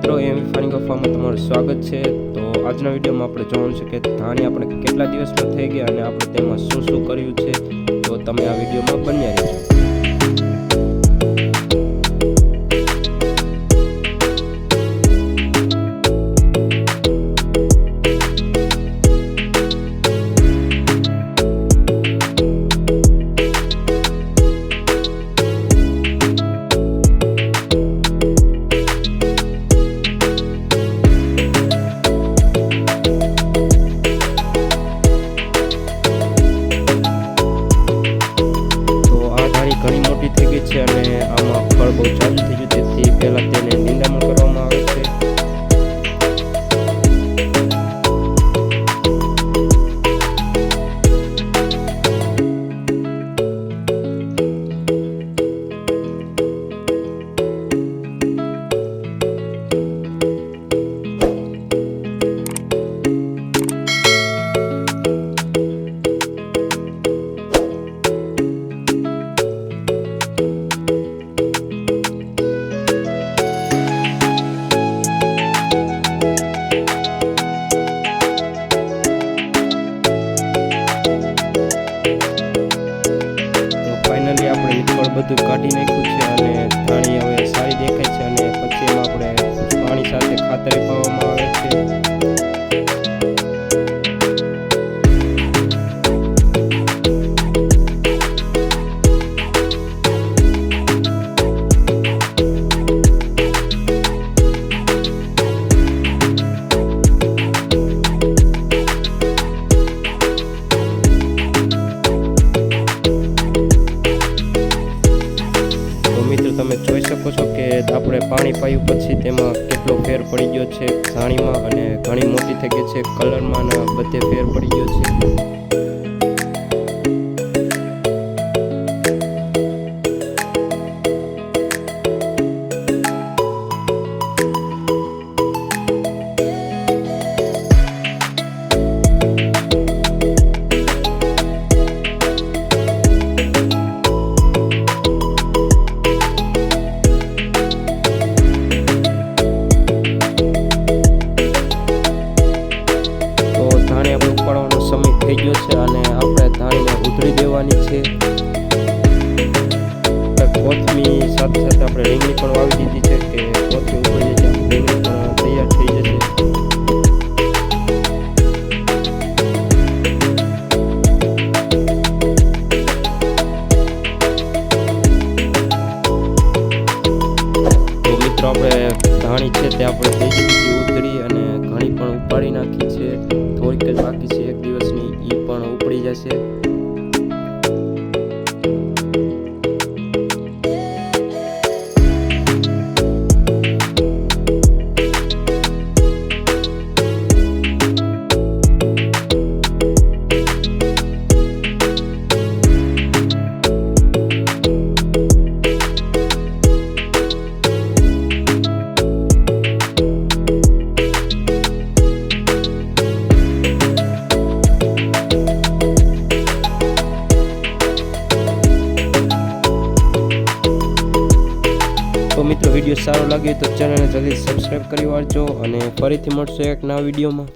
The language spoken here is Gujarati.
મિત્રો એમ ફાર્મિંગ ફાર્મમાં તમારું સ્વાગત છે। તો આજના વિડીયોમાં આપણે જોવાનું છે કે ધાણી આપણે કેટલા દિવસમાં થઈ ગયા અને આપણે તેમાં શું શું કર્યું છે। તો તમે આ વિડીયોમાં બન્યા રહેજો। ઘણી મોટી થઈ ગઈ છે અને આમાં ફળ બહુ ચાલુ થઈ ગયું, તેથી પહેલા તેને નિંદામણ કરવામાં આવે છે। ફળ બધું કાઢી નાખ્યું છે અને ધાણી હવે સારી દેખાય છે અને પછી એમાં આપણે પાણી સાથે ખાતર પાવામાં આવે છે। તમે જોઈ શકો છો કે આપણે પાણી પાયું પછી તેમાં કેટલો ફેર પડી ગયો છે ધાણીમાં, અને ઘણી મોટી થઈ ગઈ છે, કલરમાં ને બધે ફેર પડી ગયો છે। સમય થઈ ગયો છે અને આપણે ધાણીને ઉધળી દેવાની છે। કોથમી સાથે સાથે આપણે રીંગણી પણ વાવી દીધી છે કે કોથમી ઉધળી જાય રીંગણી પણ તૈયાર થઈ જશે। તો મિત્રો આપણે ધાણી છે તે આપણે થઈ દીધી ઉધળી અને ઘણી પણ ઉપાડી નાખી છે, થોડીક જ બાકી છે, એક દિવસની એ પણ ઉપડી જશે। તો મિત્રો વિડીયો સારો લાગે તો ચેનલને જલ્દી સબસ્ક્રાઈબ કરી વાળજો અને ફરીથી મળશું એક નવા વિડીયોમાં।